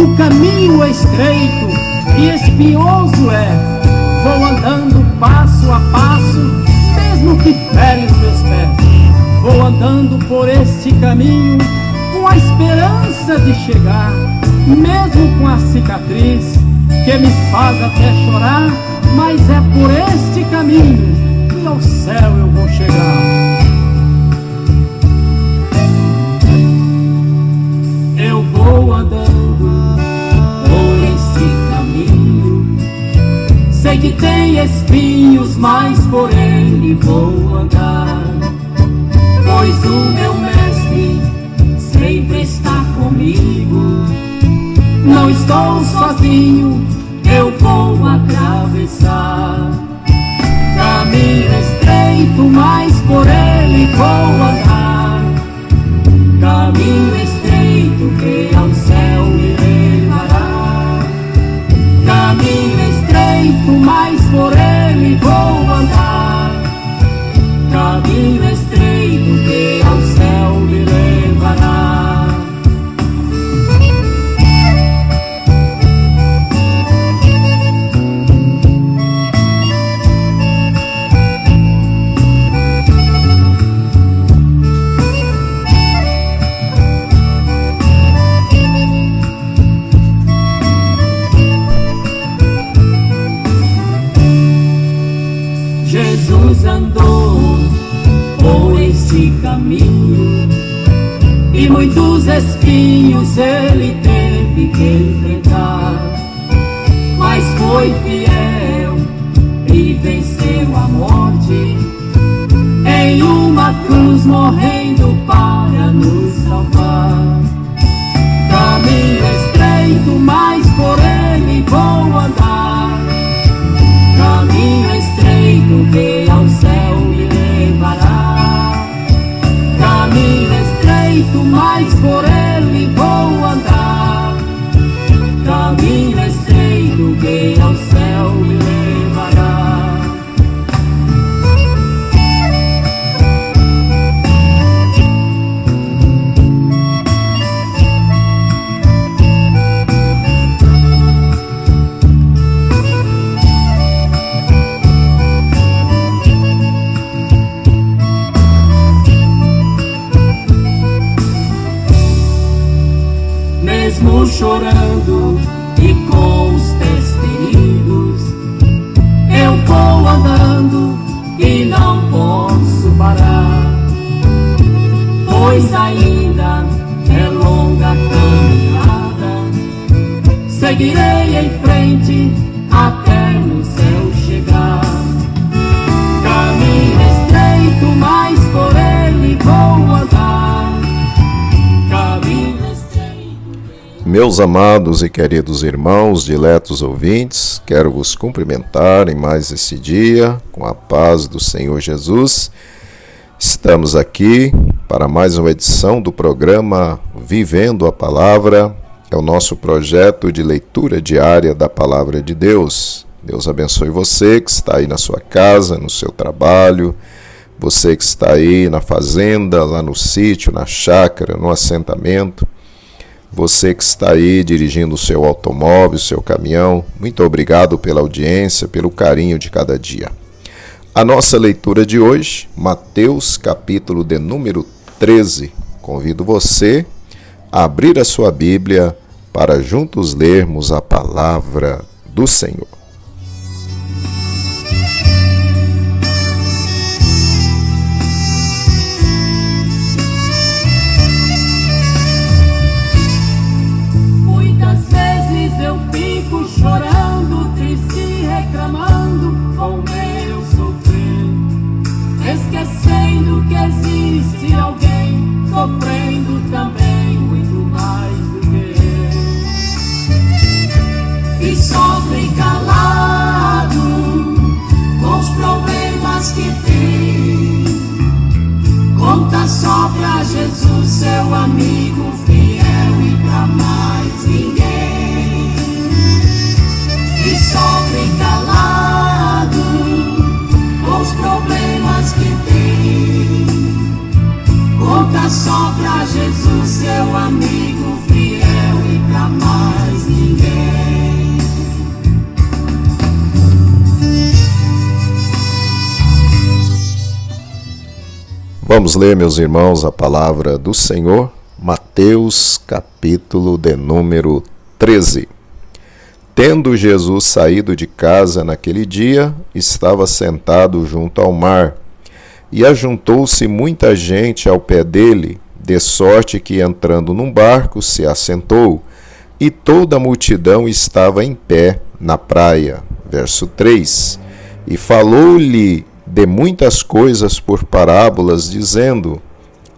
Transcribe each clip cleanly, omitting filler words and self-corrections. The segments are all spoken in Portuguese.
O caminho é estreito e espinhoso é. Vou andando passo a passo, mesmo que ferem os meus pés. Vou andando por este caminho com a esperança de chegar, mesmo com a cicatriz que me faz até chorar. Mas é por este caminho que ao céu eu vou chegar. Eu vou andando por este caminho, sei que tem espinhos, mas por ele vou andar, pois o meu mestre sempre está comigo. Não estou sozinho, eu vou atravessar. Caminho estreito, mas por ele vou andar. Caminho estreito que ao céu me levará. Caminho estreito, mas por ele vou andar. Caminho estreito que ao céu me levará. Jesus andou por este caminho e muitos espinhos ele teve que enfrentar, mas foi fiel e venceu a morte em uma cruz, morrendo para nos salvar. Caminho estreito, mas por ele vou andar. Caminho estreito que ao céu me levará. Caminho estreito, mas por ele vou andar. Caminho estreito que ao céu me levará. Mesmo chorando e com os pés feridos, eu vou andando e não posso parar, pois ainda é longa a caminhada. Seguirei em frente até no céu chegar. Caminho estreito, mas por ele vou andar. Caminho. Meus amados e queridos irmãos, diletos ouvintes, quero vos cumprimentar em mais esse dia, com a paz do Senhor Jesus. Estamos aqui para mais uma edição do programa Vivendo a Palavra. É o nosso projeto de leitura diária da Palavra de Deus. Deus abençoe você que está aí na sua casa, no seu trabalho, você que está aí na fazenda, lá no sítio, na chácara, no assentamento. Você que está aí dirigindo o seu automóvel, o seu caminhão, muito obrigado pela audiência, pelo carinho de cada dia. A nossa leitura de hoje, Mateus, capítulo de número 13. Convido você a abrir a sua Bíblia para juntos lermos a palavra do Senhor. Chorando, triste e reclamando com meu sofrer, esquecendo que existe alguém sofrendo também muito mais do que eu, e sofre calado com os problemas que tem. Conta só pra Jesus, seu amigo fiel, e pra mais ninguém. E sofre calado com os problemas que tem. Conta só pra Jesus, seu amigo fiel, e pra mais Vamos ler, meus irmãos, a palavra do Senhor, Mateus, capítulo de número 13. Tendo Jesus saído de casa naquele dia, estava sentado junto ao mar, e ajuntou-se muita gente ao pé dele, de sorte que, entrando num barco, se assentou, e toda a multidão estava em pé na praia. Verso 3. E falou-lhe de muitas coisas por parábolas, dizendo: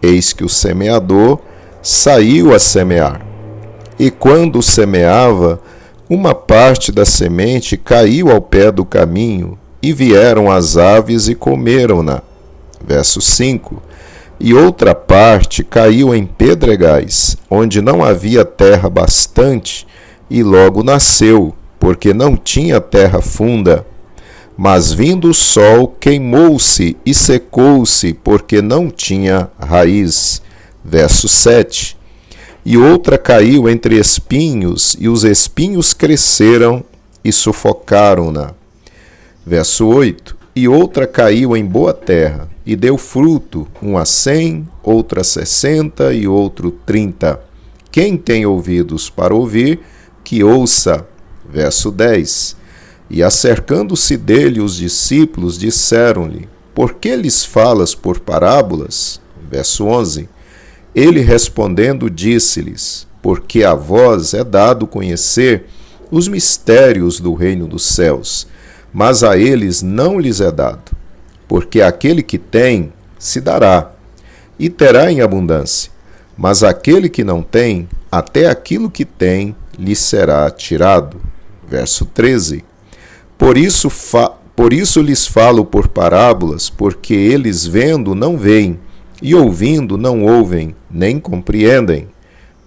Eis que o semeador saiu a semear. E quando semeava, uma parte da semente caiu ao pé do caminho, e vieram as aves e comeram-na. Verso 5. E outra parte caiu em pedregais, onde não havia terra bastante, e logo nasceu, porque não tinha terra funda. Mas vindo o sol, queimou-se e secou-se, porque não tinha raiz. Verso 7. E outra caiu entre espinhos, e os espinhos cresceram e sufocaram-na. Verso 8. E outra caiu em boa terra, e deu fruto, um a 100, outra a 60 e outro 30. Quem tem ouvidos para ouvir, que ouça. Verso 10. E acercando-se dele os discípulos, disseram-lhe: Por que lhes falas por parábolas? Verso 11. Ele respondendo disse-lhes: Porque a vós é dado conhecer os mistérios do reino dos céus, mas a eles não lhes é dado. Porque aquele que tem, se dará, e terá em abundância. Mas aquele que não tem, até aquilo que tem, lhe será tirado. Verso 13. Por isso lhes falo por parábolas, porque eles vendo não veem, e ouvindo não ouvem, nem compreendem.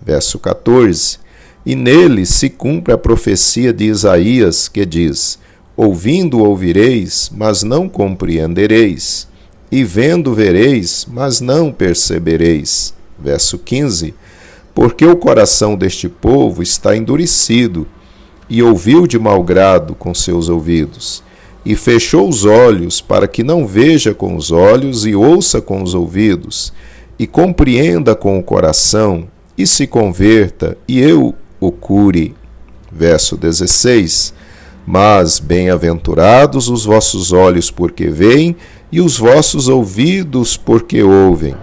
Verso 14. E neles se cumpre a profecia de Isaías, que diz: Ouvindo ouvireis, mas não compreendereis, e vendo vereis, mas não percebereis. Verso 15. Porque o coração deste povo está endurecido, e ouviu de mau grado com seus ouvidos, e fechou os olhos para que não veja com os olhos, e ouça com os ouvidos, e compreenda com o coração, e se converta, e eu o cure. Verso 16. Mas bem-aventurados os vossos olhos porque veem, e os vossos ouvidos porque ouvem.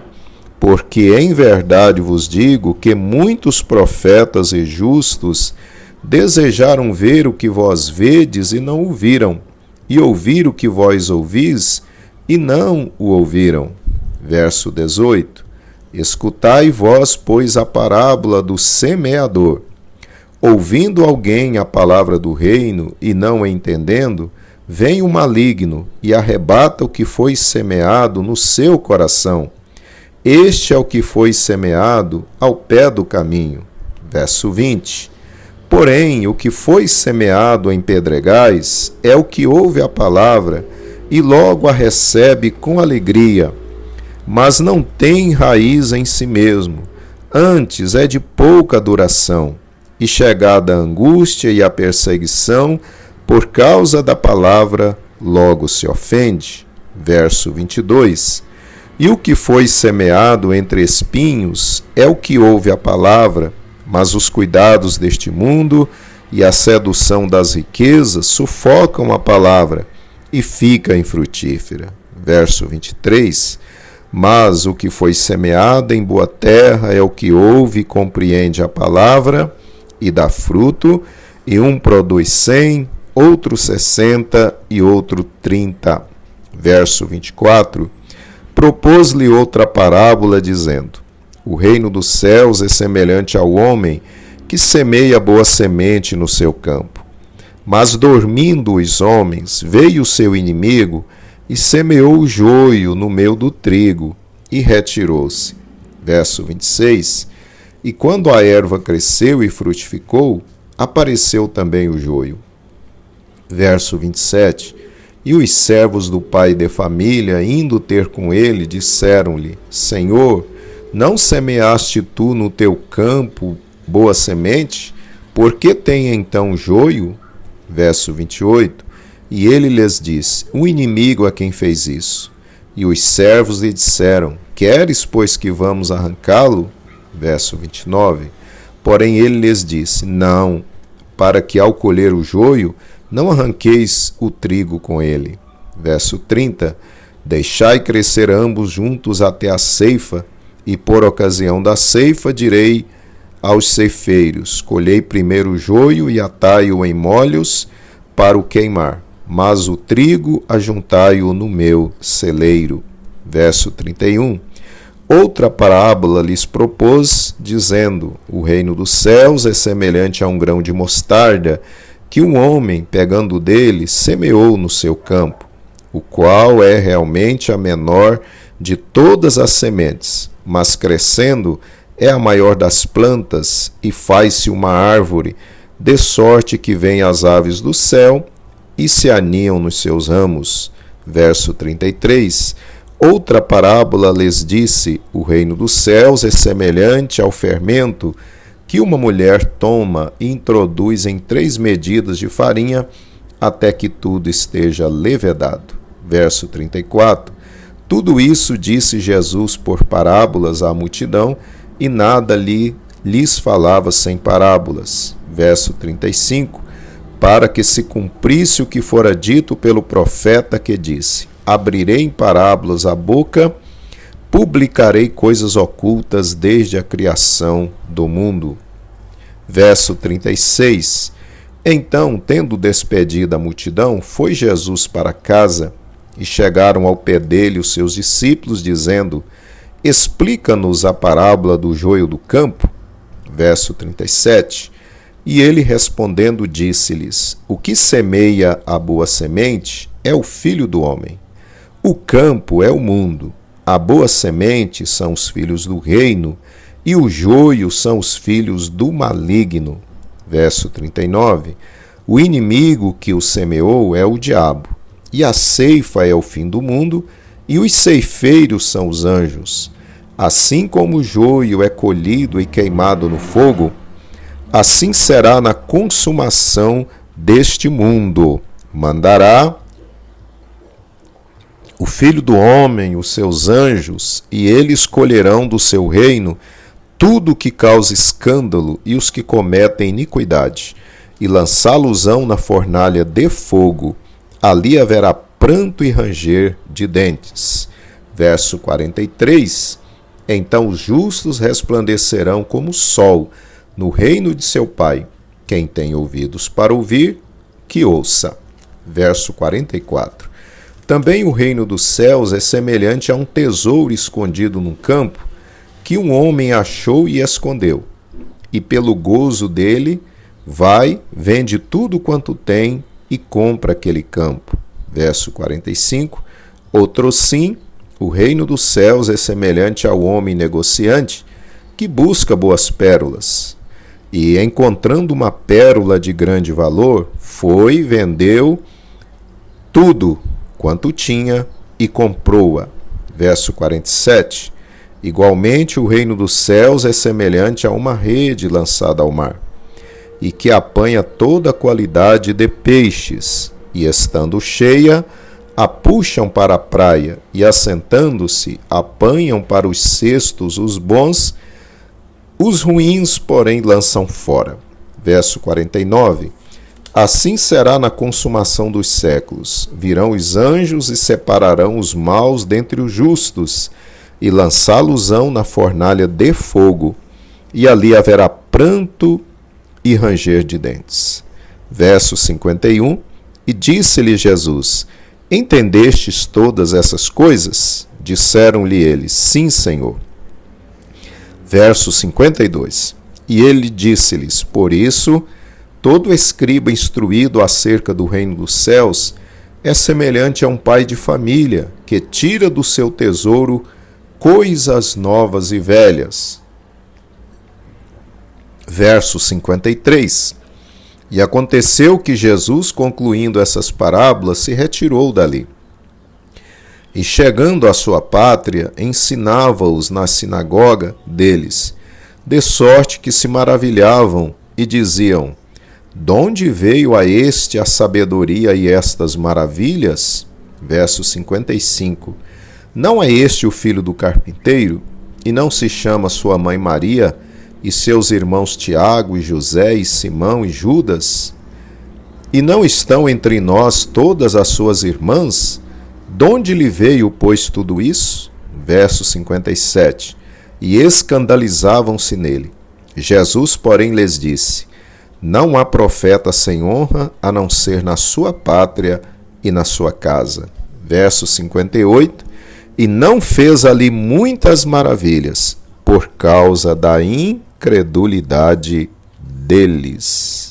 Porque em verdade vos digo que muitos profetas e justos desejaram ver o que vós vedes e não o viram, e ouvir o que vós ouvis e não o ouviram. Verso 18. Escutai vós, pois, a parábola do semeador. Ouvindo alguém a palavra do reino e não a entendendo, vem o maligno e arrebata o que foi semeado no seu coração. Este é o que foi semeado ao pé do caminho. Verso 20. Porém, o que foi semeado em pedregais é o que ouve a palavra e logo a recebe com alegria, mas não tem raiz em si mesmo, antes é de pouca duração. E chegada a angústia e a perseguição, por causa da palavra, logo se ofende. Verso 22. E o que foi semeado entre espinhos é o que ouve a palavra, mas os cuidados deste mundo e a sedução das riquezas sufocam a palavra e fica infrutífera. Verso 23. Mas o que foi semeado em boa terra é o que ouve e compreende a palavra, e dá fruto, e um produz 100, outro 60 e outro 30. Verso 24. Propôs-lhe outra parábola, dizendo: O reino dos céus é semelhante ao homem que semeia boa semente no seu campo. Mas dormindo os homens, veio o seu inimigo e semeou o joio no meio do trigo, e retirou-se. Verso 26. E quando a erva cresceu e frutificou, apareceu também o joio. Verso 27. E os servos do pai de família, indo ter com ele, disseram-lhe: Senhor, não semeaste tu no teu campo boa semente? Por que tem então joio? Verso 28. E ele lhes disse: O inimigo é quem fez isso. E os servos lhe disseram: Queres, pois, que vamos arrancá-lo? Verso 29. Porém ele lhes disse: Não, para que ao colher o joio, não arranqueis o trigo com ele. Verso 30. Deixai crescer ambos juntos até a ceifa, e por ocasião da ceifa direi aos ceifeiros: colhei primeiro o joio e atai-o em molhos para o queimar, mas o trigo ajuntai-o no meu celeiro. Verso 31. Outra parábola lhes propôs, dizendo: o reino dos céus é semelhante a um grão de mostarda, que um homem, pegando dele, semeou no seu campo, o qual é realmente a menor de todas as sementes, mas crescendo é a maior das plantas e faz-se uma árvore, de sorte que vêm as aves do céu e se aninham nos seus ramos. Verso 33. Outra parábola lhes disse: o reino dos céus é semelhante ao fermento que uma mulher toma e introduz em 3 medidas de farinha, até que tudo esteja levedado. Verso 34. Tudo isso disse Jesus por parábolas à multidão, e nada lhes falava sem parábolas. Verso 35. Para que se cumprisse o que fora dito pelo profeta que disse: abrirei em parábolas a boca, publicarei coisas ocultas desde a criação do mundo. Verso 36. Então, tendo despedido a multidão, foi Jesus para casa, e chegaram ao pé dele os seus discípulos, dizendo: explica-nos a parábola do joio do campo. Verso 37. E ele respondendo disse-lhes: o que semeia a boa semente é o Filho do homem. O campo é o mundo, a boa semente são os filhos do reino, e o joio são os filhos do maligno. Verso 39. O inimigo que o semeou é o diabo, e a ceifa é o fim do mundo, e os ceifeiros são os anjos. Assim como o joio é colhido e queimado no fogo, assim será na consumação deste mundo. Mandará o Filho do homem os seus anjos, e eles colherão do seu reino tudo que causa escândalo e os que cometem iniquidade, e lançá-los-ão na fornalha de fogo. Ali haverá pranto e ranger de dentes. Verso 43. Então os justos resplandecerão como o sol no reino de seu Pai. Quem tem ouvidos para ouvir, que ouça. Verso 44. Também o reino dos céus é semelhante a um tesouro escondido num campo, que um homem achou e escondeu. E pelo gozo dele, vai, vende tudo quanto tem e compra aquele campo. Verso 45. Outrosim, o reino dos céus é semelhante ao homem negociante, que busca boas pérolas. E, encontrando uma pérola de grande valor, foi, vendeu tudo quanto tinha e comprou-a. Verso 47. Igualmente o reino dos céus é semelhante a uma rede lançada ao mar, e que apanha toda a qualidade de peixes, e estando cheia, a puxam para a praia, e assentando-se, apanham para os cestos os bons, os ruins, porém, lançam fora. Verso 49. Assim será na consumação dos séculos. Virão os anjos e separarão os maus dentre os justos, e lançá-los-ão na fornalha de fogo, e ali haverá pranto e ranger de dentes. Verso 51. E disse-lhe Jesus: entendestes todas essas coisas? Disseram-lhe eles: sim, Senhor. Verso 52. E ele disse-lhes: por isso, todo escriba instruído acerca do reino dos céus é semelhante a um pai de família, que tira do seu tesouro coisas novas e velhas. Verso 53. E aconteceu que Jesus, concluindo essas parábolas, se retirou dali. E chegando à sua pátria, ensinava-os na sinagoga deles, de sorte que se maravilhavam e diziam: donde veio a este a sabedoria e estas maravilhas? Verso 55. Não é este o filho do carpinteiro? E não se chama sua mãe Maria, e seus irmãos Tiago e José e Simão e Judas? E não estão entre nós todas as suas irmãs? Donde lhe veio, pois, tudo isso? Verso 57. E escandalizavam-se nele. Jesus, porém, lhes disse: Não há profeta sem honra, a não ser na sua pátria e na sua casa. Verso 58. E não fez ali muitas maravilhas, por causa da incredulidade deles.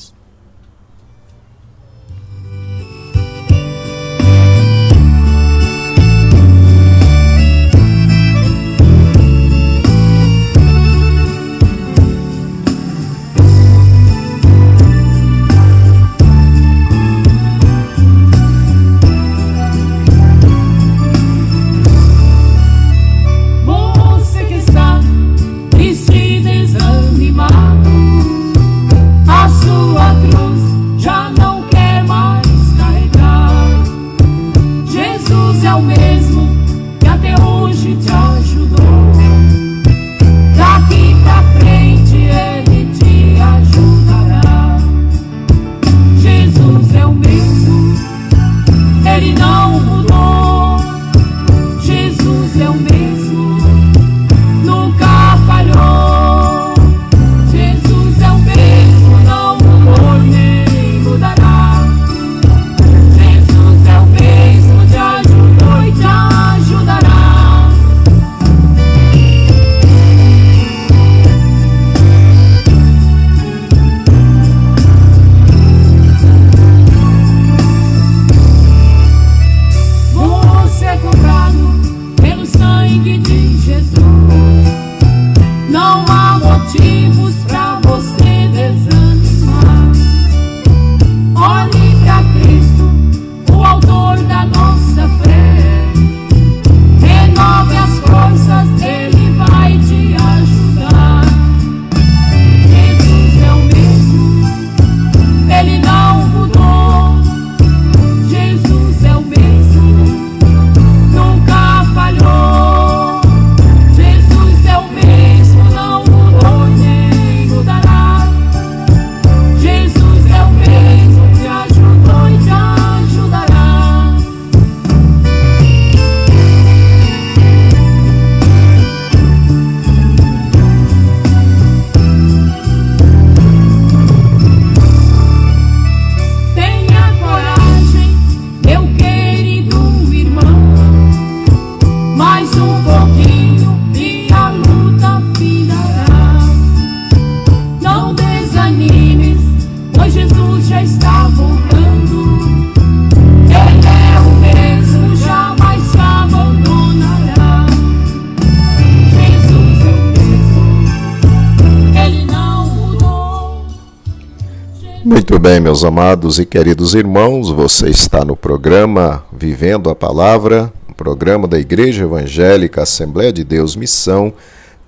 Muito bem, meus amados e queridos irmãos, você está no programa Vivendo a Palavra, programa da Igreja Evangélica Assembleia de Deus Missão,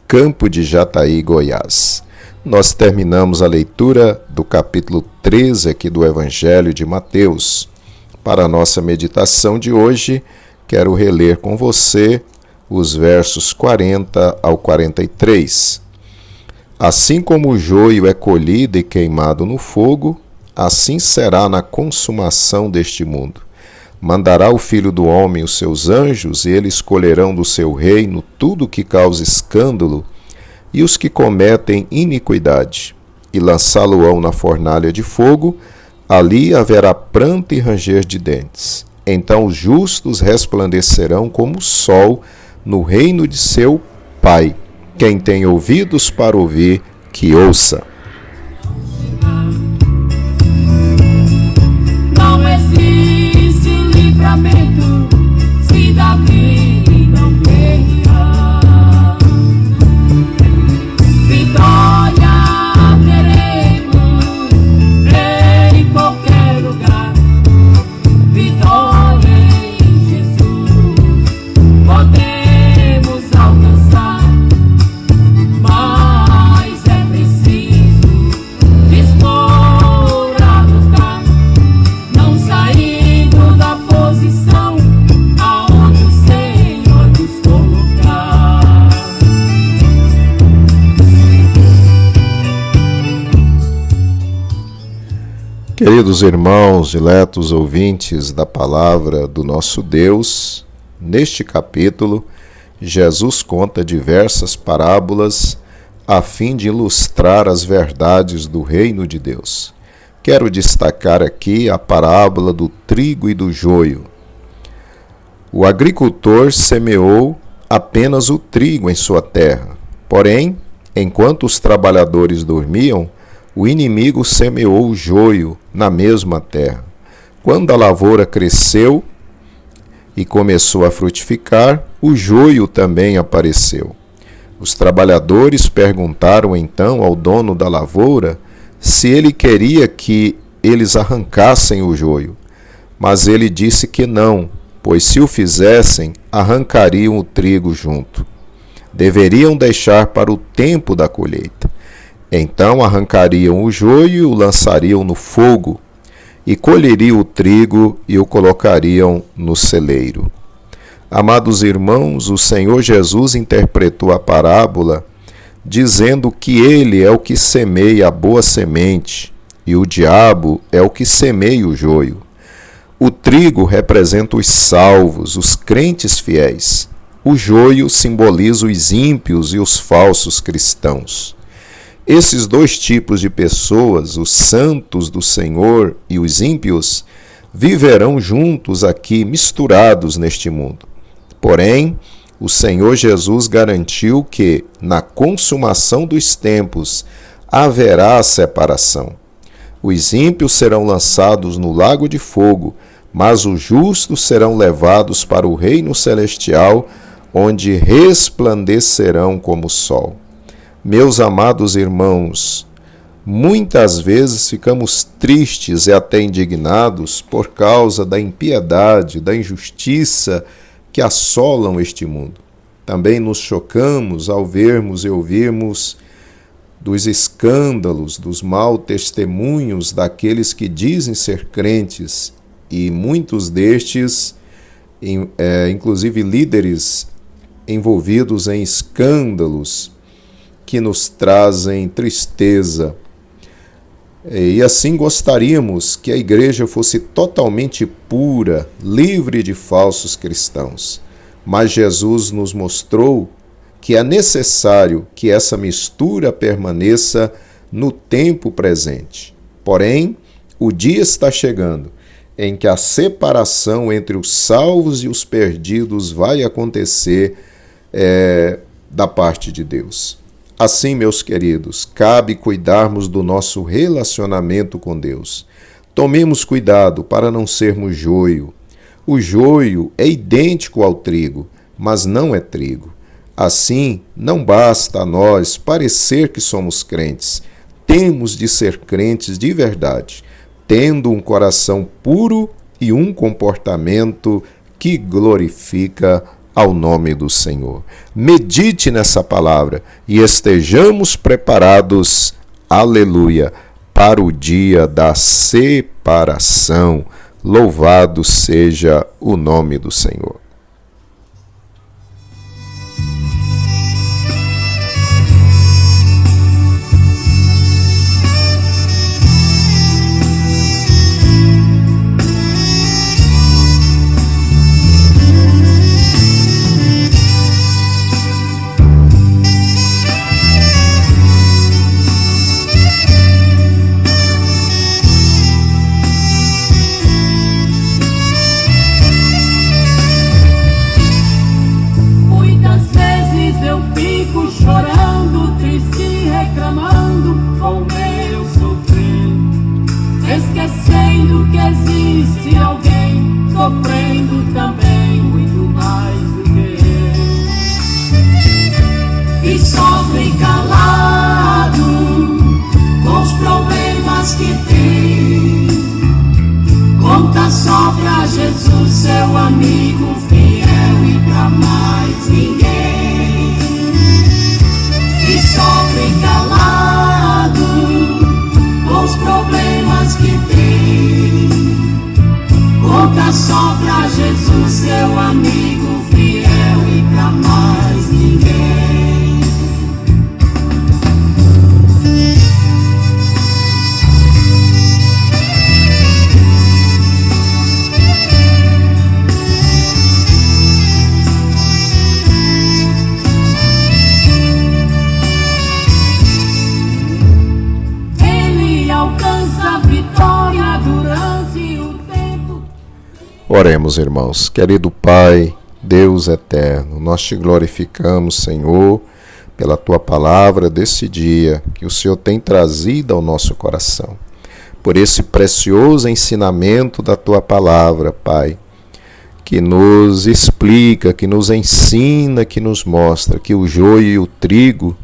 Campo de Jataí, Goiás. Nós terminamos a leitura do capítulo 13 aqui do Evangelho de Mateus. Para a nossa meditação de hoje, quero reler com você os versos 40 ao 43. Assim como o joio é colhido e queimado no fogo, assim será na consumação deste mundo. Mandará o Filho do Homem os seus anjos, e eles colherão do seu reino tudo que causa escândalo e os que cometem iniquidade, e lançá-lo-ão na fornalha de fogo. Ali haverá pranto e ranger de dentes. Então os justos resplandecerão como o sol no reino de seu Pai. Quem tem ouvidos para ouvir, que ouça. Não existe livramento se Davi não guerrear. Vitória teremos em qualquer lugar. Vitória em Jesus podemos alcançar. Mas é preciso dispor a lutar, não saindo da posição aonde o Queridos irmãos, diletos ouvintes da palavra do nosso Deus, neste capítulo, Jesus conta diversas parábolas a fim de ilustrar as verdades do reino de Deus. Quero destacar aqui a parábola do trigo e do joio. O agricultor semeou apenas o trigo em sua terra. Porém, enquanto os trabalhadores dormiam, o inimigo semeou o joio na mesma terra. Quando a lavoura cresceu e começou a frutificar, o joio também apareceu. Os trabalhadores perguntaram então ao dono da lavoura se ele queria que eles arrancassem o joio. Mas ele disse que não, pois se o fizessem, arrancariam o trigo junto. Deveriam deixar para o tempo da colheita. Então arrancariam o joio e o lançariam no fogo, e colheriam o trigo e o colocariam no celeiro. Amados irmãos, o Senhor Jesus interpretou a parábola dizendo que ele é o que semeia a boa semente e o diabo é o que semeia o joio. O trigo representa os salvos, os crentes fiéis. O joio simboliza os ímpios e os falsos cristãos. Esses dois tipos de pessoas, os santos do Senhor e os ímpios, viverão juntos aqui, misturados neste mundo. Porém, o Senhor Jesus garantiu que, na consumação dos tempos, haverá a separação. Os ímpios serão lançados no lago de fogo, mas os justos serão levados para o reino celestial, onde resplandecerão como o sol. Meus amados irmãos, muitas vezes ficamos tristes e até indignados por causa da impiedade, da injustiça que assolam este mundo. Também nos chocamos ao vermos e ouvirmos dos escândalos, dos maus testemunhos daqueles que dizem ser crentes, e muitos destes, inclusive líderes envolvidos em escândalos que nos trazem tristeza. E assim gostaríamos que a igreja fosse totalmente pura, livre de falsos cristãos. Mas Jesus nos mostrou que é necessário que essa mistura permaneça no tempo presente. Porém, o dia está chegando em que a separação entre os salvos e os perdidos vai acontecer da parte de Deus. Assim, meus queridos, cabe cuidarmos do nosso relacionamento com Deus. Tomemos cuidado para não sermos joio. O joio é idêntico ao trigo, mas não é trigo. Assim, não basta a nós parecer que somos crentes. Temos de ser crentes de verdade, tendo um coração puro e um comportamento que glorifica ao nome do Senhor. Medite nessa palavra e estejamos preparados, aleluia, para o dia da separação. Louvado seja o nome do Senhor. Esquecendo que existe alguém sofrendo também muito mais do que eu, e sofre calado com os problemas que tem. Conta só pra Jesus, seu amigo fiel, e pra mais ninguém. E sofre calado com os problemas que tem. Conta só pra Jesus, seu amigo fiel, e pra mais ninguém. Oremos, irmãos. Querido Pai, Deus eterno, nós te glorificamos, Senhor, pela tua palavra desse dia que o Senhor tem trazido ao nosso coração. Por esse precioso ensinamento da tua palavra, Pai, que nos explica, que nos ensina, que nos mostra que o joio e o trigo,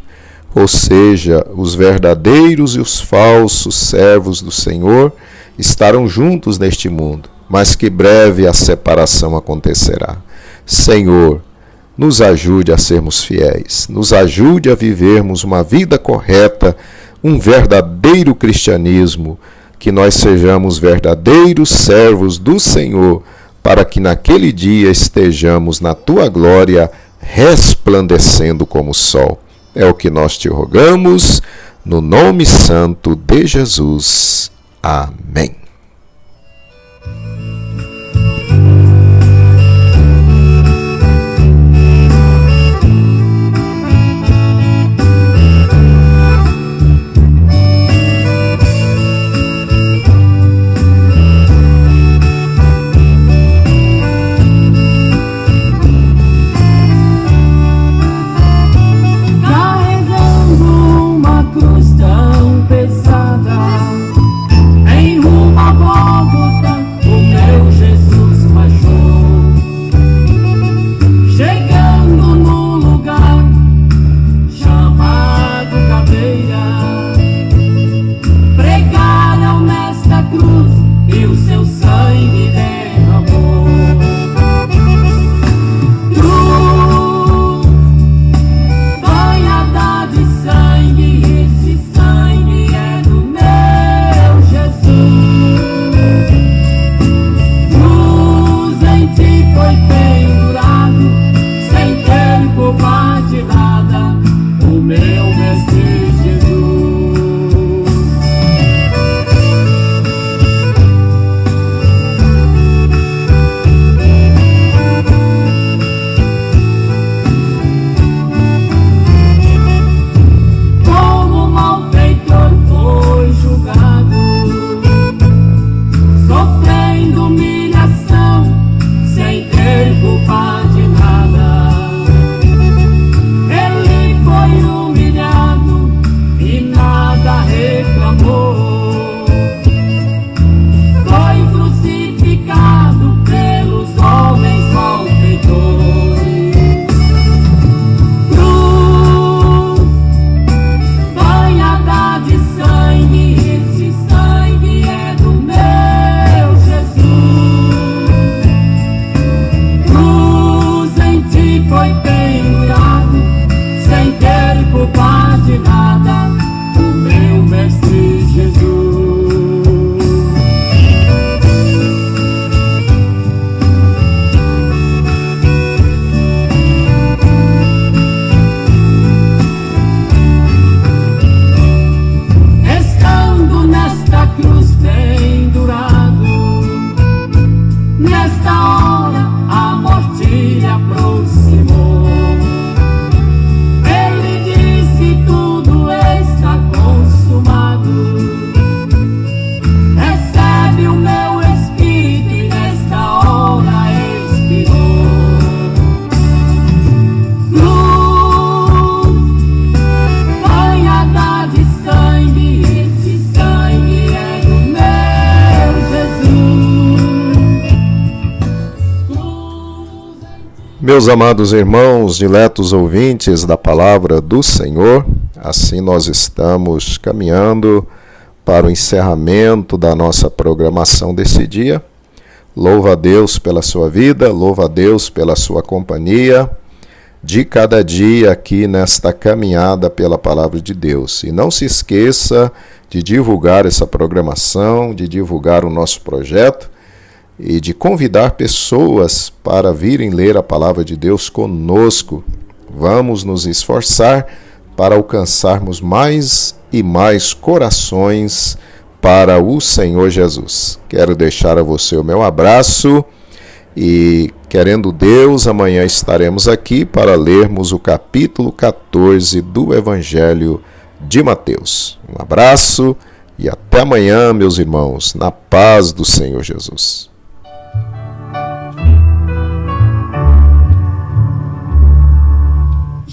ou seja, os verdadeiros e os falsos servos do Senhor, estarão juntos neste mundo, mas que breve a separação acontecerá. Senhor, nos ajude a sermos fiéis, nos ajude a vivermos uma vida correta, um verdadeiro cristianismo, que nós sejamos verdadeiros servos do Senhor, para que naquele dia estejamos na tua glória, resplandecendo como o sol. É o que nós te rogamos, no nome santo de Jesus. Amém. Meus amados irmãos, diletos ouvintes da palavra do Senhor, assim nós estamos caminhando para o encerramento da nossa programação desse dia. Louva a Deus pela sua vida, louva a Deus pela sua companhia de cada dia aqui nesta caminhada pela palavra de Deus. E não se esqueça de divulgar essa programação, de divulgar o nosso projeto, e de convidar pessoas para virem ler a palavra de Deus conosco. Vamos nos esforçar para alcançarmos mais e mais corações para o Senhor Jesus. Quero deixar a você o meu abraço e, querendo Deus, amanhã estaremos aqui para lermos o capítulo 14 do Evangelho de Mateus. Um abraço e até amanhã, meus irmãos, na paz do Senhor Jesus.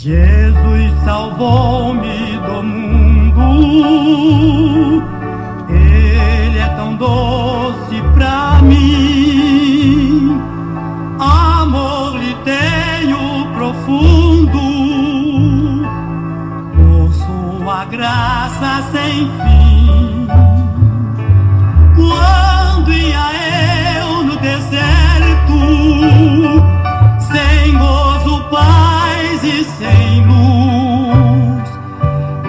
Jesus salvou-me do mundo, Ele é tão doce pra mim, amor lhe tenho profundo, por sua graça sem fim. Quando ia eu no deserto, sem gozo, paz e sem luz,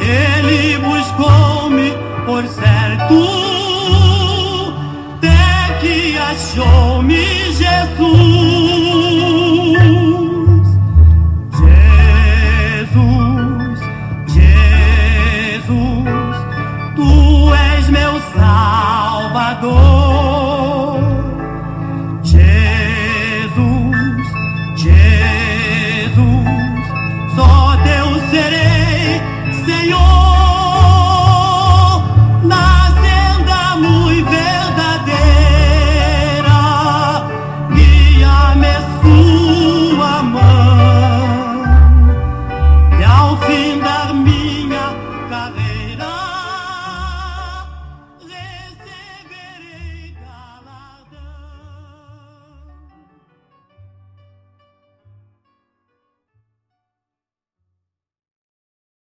Ele buscou-me por certo, até que achou-me Jesus.